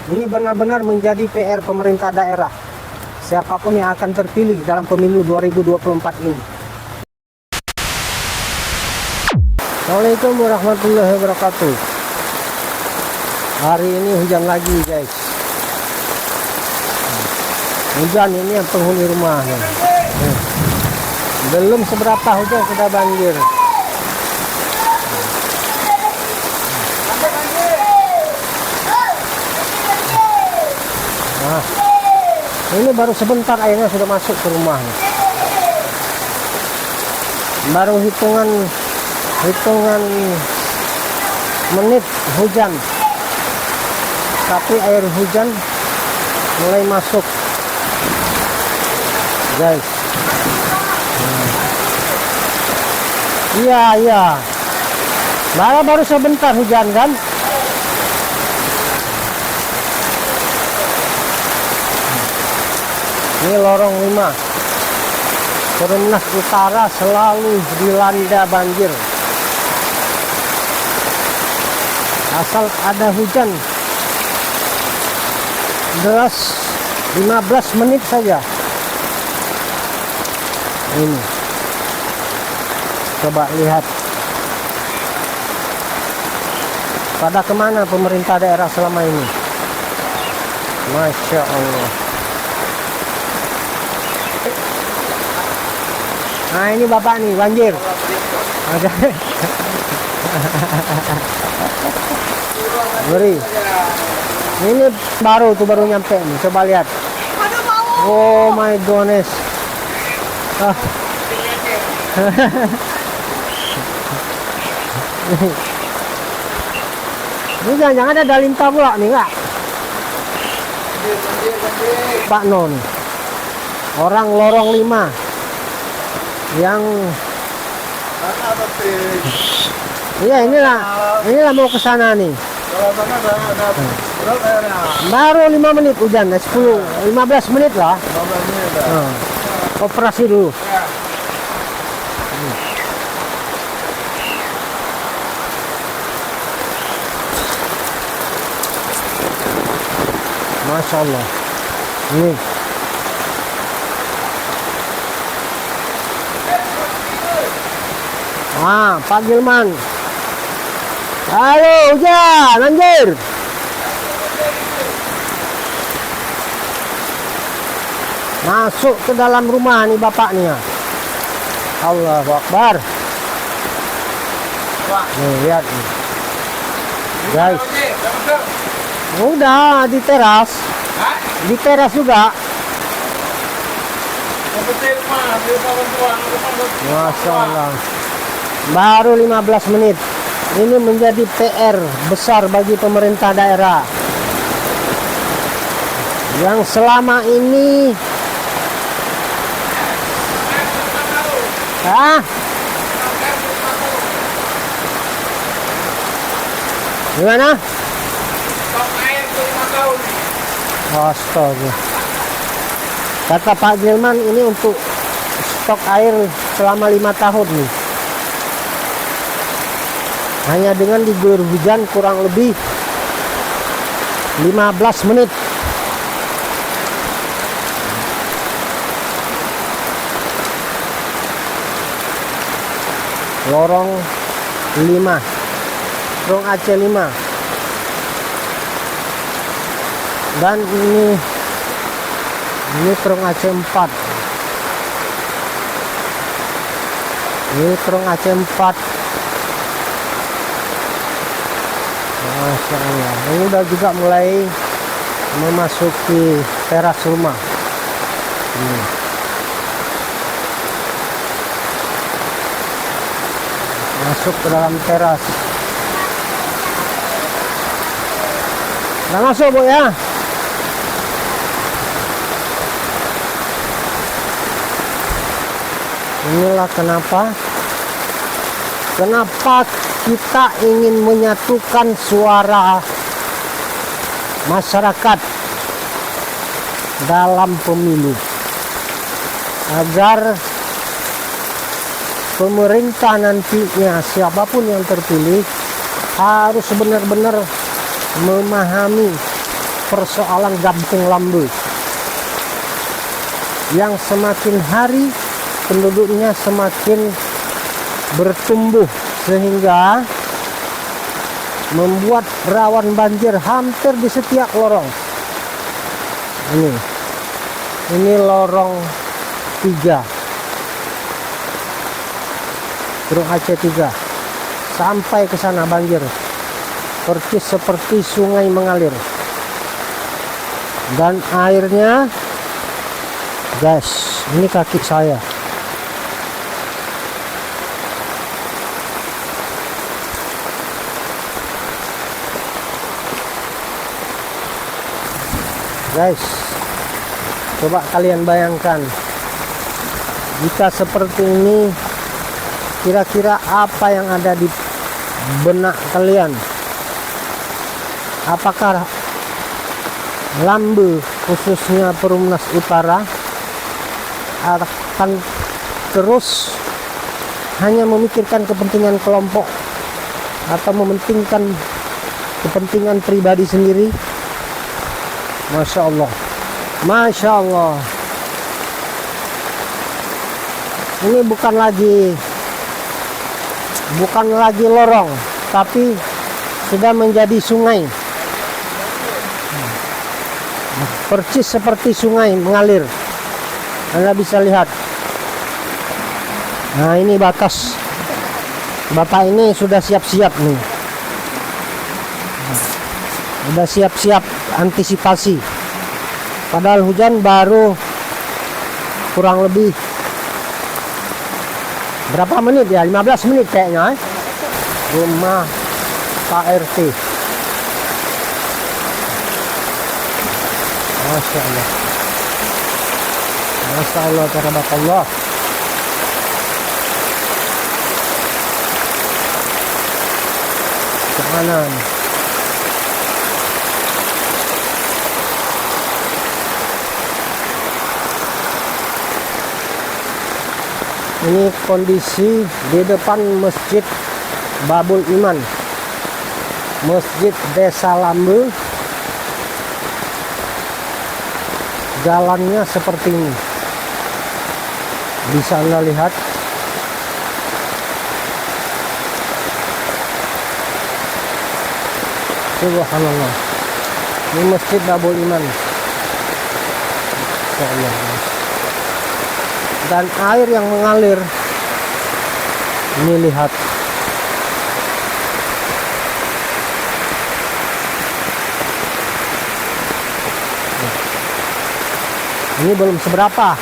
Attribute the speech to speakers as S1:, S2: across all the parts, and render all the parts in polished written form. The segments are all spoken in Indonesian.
S1: Ini benar-benar menjadi PR pemerintah daerah, siapapun yang akan terpilih dalam pemilu 2024 ini. Assalamualaikum warahmatullahi wabarakatuh. Hari ini hujan lagi, guys. Hujan ini yang penghuni rumah. Belum seberapa hujan sudah banjir. Nah, ini baru sebentar airnya sudah masuk ke rumah. Baru hitungan menit hujan, tapi air hujan mulai masuk, guys. Iya, baru sebentar hujan kan. Ini lorong 5 Perumnas Utara selalu dilanda banjir. Asal ada hujan deras 15 menit saja. Ini coba lihat pada kemana pemerintah daerah selama ini. Masya Allah. Nah, ini bapak nih banjir. Beri. Ini baru nyampe nih. Coba lihat. Oh my goodness. Ini jangan-jangan ada lintah pula nih, enggak? Pak Non. Orang lorong 5 yang iya, inilah mau ke sana nih. Baru 5 menit hujan, 15 menit lah. Operasi dulu. Masya Allah. Ini Pak Gilman. Halo, hujan, anjir. Masuk ke dalam rumah nih bapaknya. Allahu Akbar. Nih, lihat nih. Guys. Udah di teras. Di teras juga. Masya Allah. Baru 15 menit. Ini menjadi PR besar bagi pemerintah daerah yang selama ini gimana? Astaga. Kata Pak Gilman ini untuk stok air selama 5 tahun nih. Hanya dengan diguyur hujan kurang lebih 15 menit. Lorong 5 Lorong Aceh 5. Dan ini Terong Aceh 4. Ini Terong Aceh 4. Masya Allah. Ini udah juga mulai memasuki teras rumah. Masuk ke dalam teras. Nah, masuk Bu ya. Inilah kenapa kita ingin menyatukan suara masyarakat dalam pemilu, agar pemerintah nantinya siapapun yang terpilih harus benar-benar memahami persoalan kampung Lambe yang semakin hari penduduknya semakin bertumbuh sehingga membuat rawan banjir hampir di setiap lorong. Ini lorong 3 Curug Aceh 3 sampai ke sana banjir, persis seperti sungai mengalir. Dan airnya, guys, ini kaki saya. Guys, coba kalian bayangkan, jika seperti ini, kira-kira apa yang ada di benak kalian? Apakah Lambe, khususnya Perumnas Utara, akan terus hanya memikirkan kepentingan kelompok atau mementingkan kepentingan pribadi sendiri? Masya Allah, Masya Allah. Ini bukan lagi lorong, tapi sudah menjadi sungai, persis seperti sungai mengalir. Anda bisa lihat. Nah, ini batas. Bapak ini sudah siap-siap nih, sudah siap-siap antisipasi. Padahal hujan baru kurang lebih berapa menit ya? 15 menit kayaknya. Rumah Pak RT. Masya Allah, Masya Allah, tabarakallah. Ke kanan. Ini kondisi di depan Masjid Babul Iman, Masjid Desa Lambe. Jalannya seperti ini, bisa Anda lihat. Subhanallah, ini Masjid Babul Iman. Dan air yang mengalir, ini lihat. Ini belum seberapa.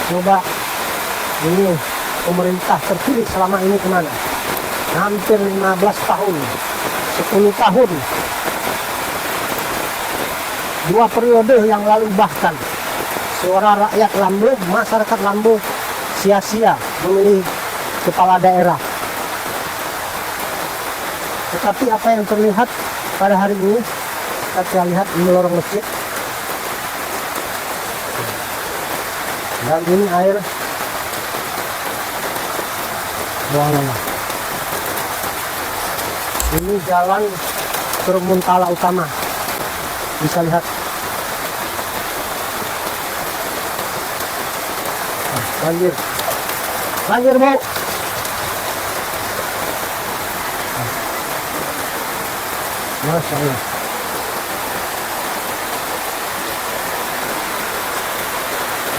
S1: Coba, ini pemerintah terpilih selama ini kemana? Hampir 15 tahun, 10 tahun, 2 periode yang lalu bahkan suara rakyat Lambe, masyarakat Lambe sia-sia memilih kepala daerah. Tetapi apa yang terlihat pada hari ini, kita lihat ini lorong masjid, dan ini air buangan. Ini jalan Muntala utama, bisa lihat. Banjir, banjir bau. Masya Allah.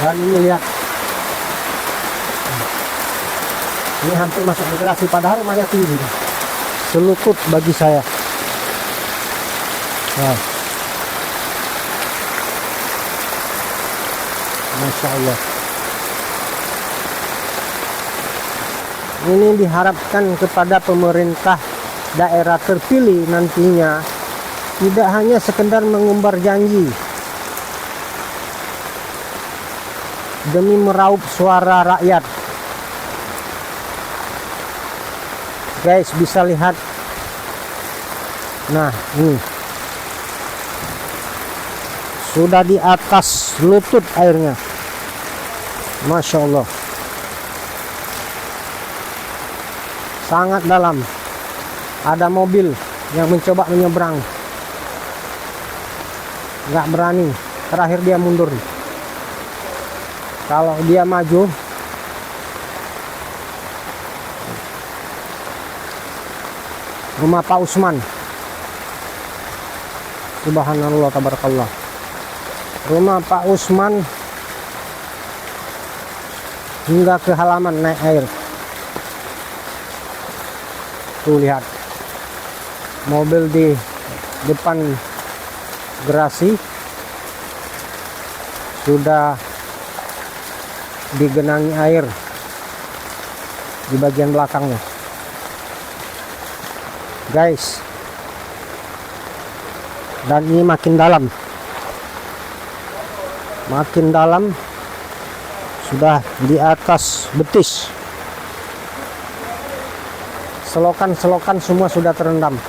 S1: Dan ini lihat, ini hampir masuk migrasi, padahal rumahnya tinggi, selutut bagi saya. Nah, Masya Allah. Ini diharapkan kepada pemerintah daerah terpilih nantinya tidak hanya sekedar mengumbar janji demi meraup suara rakyat. Guys, bisa lihat. Nah, ini sudah di atas selutut airnya. Masya Allah, sangat dalam. Ada mobil yang mencoba menyeberang, nggak berani. Terakhir dia mundur. Kalau dia maju, rumah Pak Usman. Subhanallah, tabarakallah. Rumah Pak Usman hingga ke halaman naik air. Tuh lihat, mobil di depan gerasi sudah digenangi air di bagian belakangnya, guys. Dan ini makin dalam, sudah di atas betis. Selokan-selokan semua sudah terendam.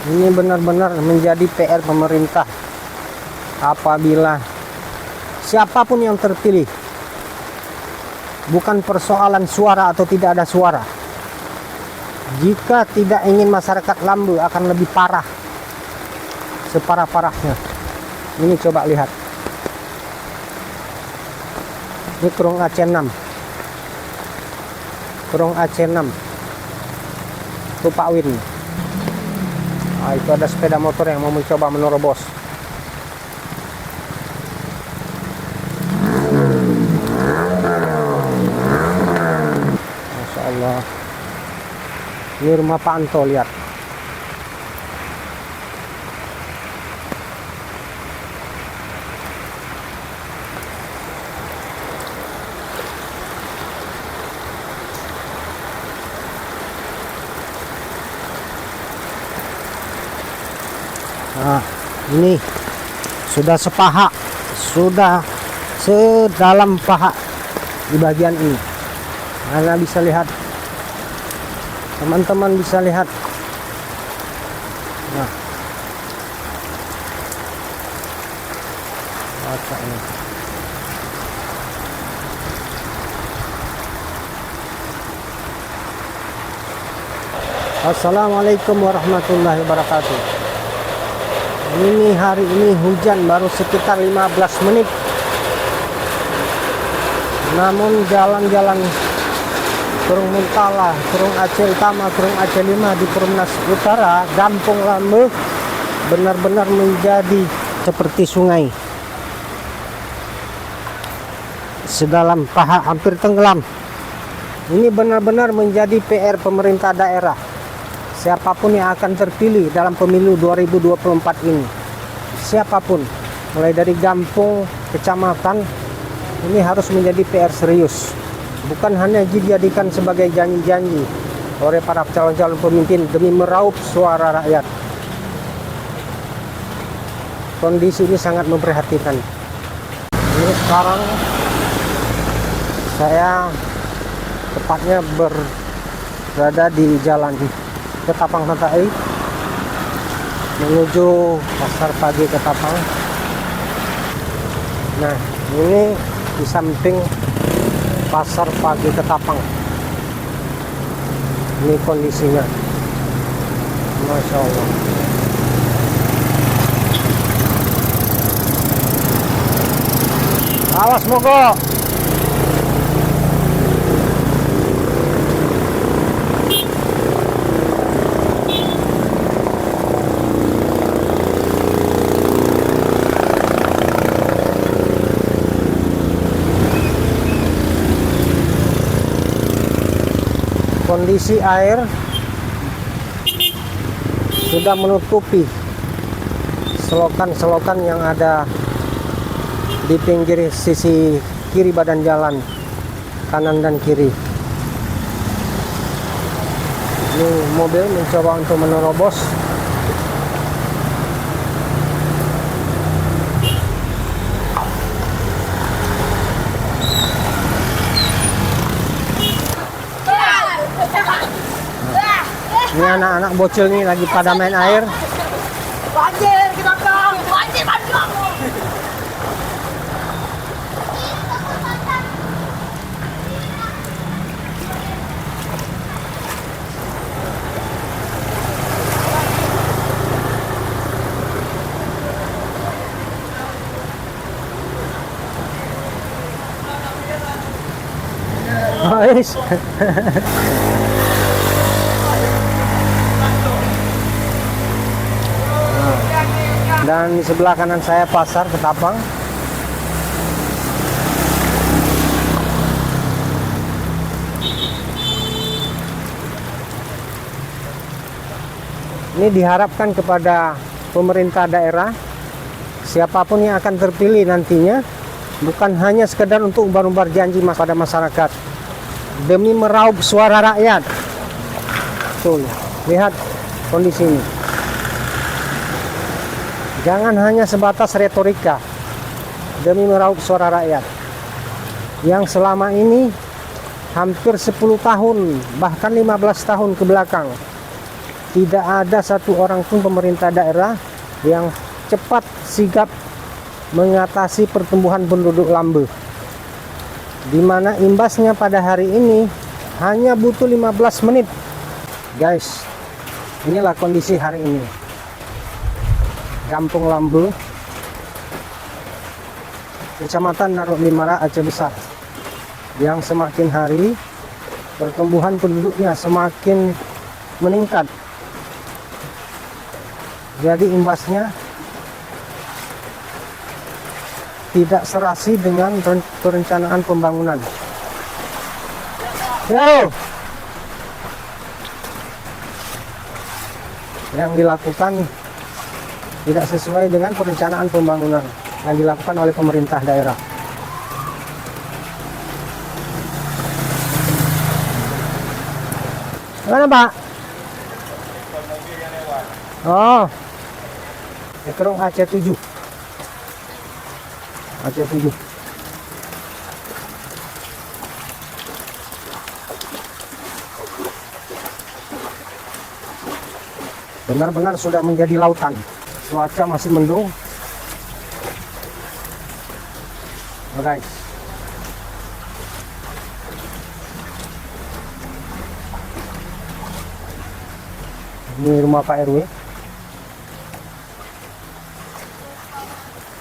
S1: Ini benar-benar menjadi PR pemerintah apabila siapapun yang terpilih. Bukan persoalan suara atau tidak ada suara. Jika tidak ingin masyarakat Lambu akan lebih parah, separah-parahnya. Ini coba lihat, ini Kurung Aceh 6, Kurung Aceh 6 itu Pak Win. Nah, itu ada sepeda motor yang mau mencoba menerobos. Masya Allah. Ini rumah Pak Anto, lihat. Nah, ini sudah sepaha, sudah sedalam paha di bagian ini. Anda bisa lihat, teman-teman bisa lihat. Nah, baca ini. Assalamualaikum warahmatullahi wabarakatuh. Ini hari ini hujan baru sekitar 15 menit. Namun jalan-jalan Kurung Muntala, Kurung Aceh Utama, Kurung Aceh 5 di Perumnas Utara, Kampung Lambu benar-benar menjadi seperti sungai. Sedalam paha, hampir tenggelam. Ini benar-benar menjadi PR pemerintah daerah. Siapapun yang akan terpilih dalam pemilu 2024 ini, siapapun, mulai dari kampung, kecamatan, ini harus menjadi PR serius. Bukan hanya dijadikan sebagai janji-janji oleh para calon-calon pemimpin demi meraup suara rakyat. Kondisi ini sangat memprihatinkan. Ini sekarang saya tepatnya berada di jalan Ketapang Santai menuju Pasar Pagi Ketapang. Nah, ini di samping Pasar Pagi Ketapang. Ini kondisinya, Masya Allah. Awas mogok. Kondisi air sudah menutupi selokan-selokan yang ada di pinggir sisi kiri badan jalan, kanan dan kiri. Ini mobil mencoba untuk menerobos. Ini anak-anak bocil nih lagi pada main air.
S2: Banjir, kenapa?
S1: Wis. Dan di sebelah kanan saya pasar Ketapang. Ini diharapkan kepada pemerintah daerah, siapapun yang akan terpilih nantinya, bukan hanya sekedar untuk umbar-umbar janji pada masyarakat, demi meraup suara rakyat. Tuh, lihat kondisi ini. Jangan hanya sebatas retorika demi meraup suara rakyat. Yang selama ini hampir 10 tahun, bahkan 15 tahun ke belakang, tidak ada satu orang pun pemerintah daerah yang cepat sigap mengatasi pertumbuhan penduduk lambe. Di mana imbasnya pada hari ini hanya butuh 15 menit. Guys, inilah kondisi hari ini. Kampung Lambe, Kecamatan Narok Limara, Aceh Besar, yang semakin hari pertumbuhan penduduknya semakin meningkat. Jadi imbasnya tidak serasi dengan perencanaan pembangunan. Yo! Yang dilakukan tidak sesuai dengan perencanaan pembangunan yang dilakukan oleh pemerintah daerah. Mana Pak? Oh, Ekrong Aceh 7. Aceh 7. Benar-benar sudah menjadi lautan. Cuaca masih mendung. Oh, guys. Ini rumah Pak RW.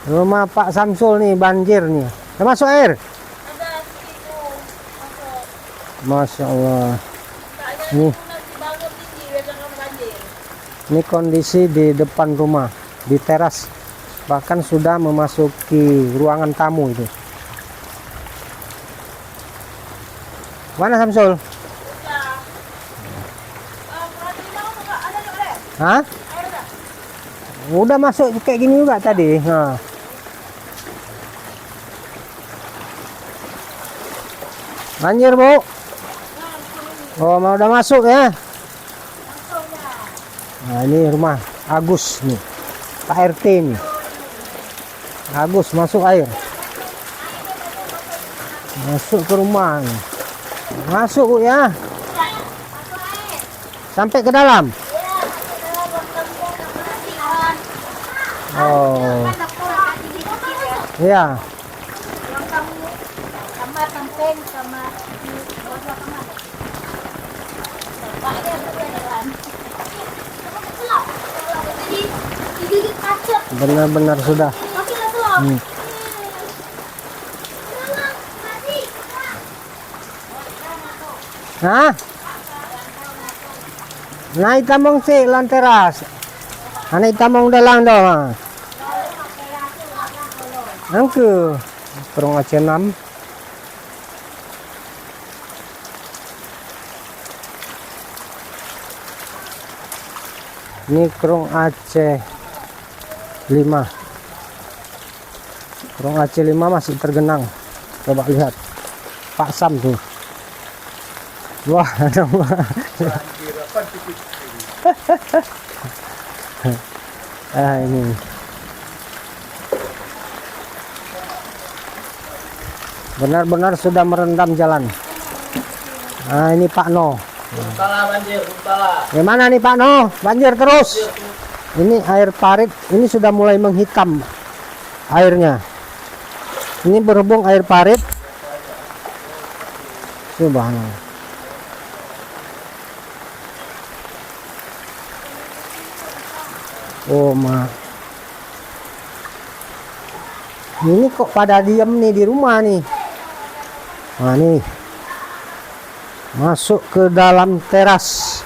S1: Rumah Pak Samsul nih banjir nih. Udah masuk air? Masya Allah. Ini kondisi di depan rumah, di teras, bahkan sudah memasuki ruangan tamu itu. Mana Samsul? Hah? Udah masuk kayak gini juga tadi. Nah. Banjir, Bu. Oh, mau udah masuk ya? Nah, ini rumah Agus nih, Pak RT nih. Agus masuk air, masuk ke rumah nih. Masuk Bu ya, sampai ke dalam. Oh, iya. Benar-benar sudah. Hah? Naik tamong si lanteras. Naik tamong dalang doang. Angke. Perong Aceh 6. Ini Kerong Aceh 5. Kerong Aceh 5 masih tergenang. Coba lihat Pak Sam tuh. Wah, ada ini benar-benar sudah merendam jalan. Nah, ini Pak No.
S2: Banjir,
S1: Gimana nih Pak No? Banjir terus. Ini air parit, ini sudah mulai menghitam airnya. Ini berhubung air parit. Subhanallah. Oh ma. Ini kok pada diam nih di rumah nih. Nah nih. Masuk ke dalam teras.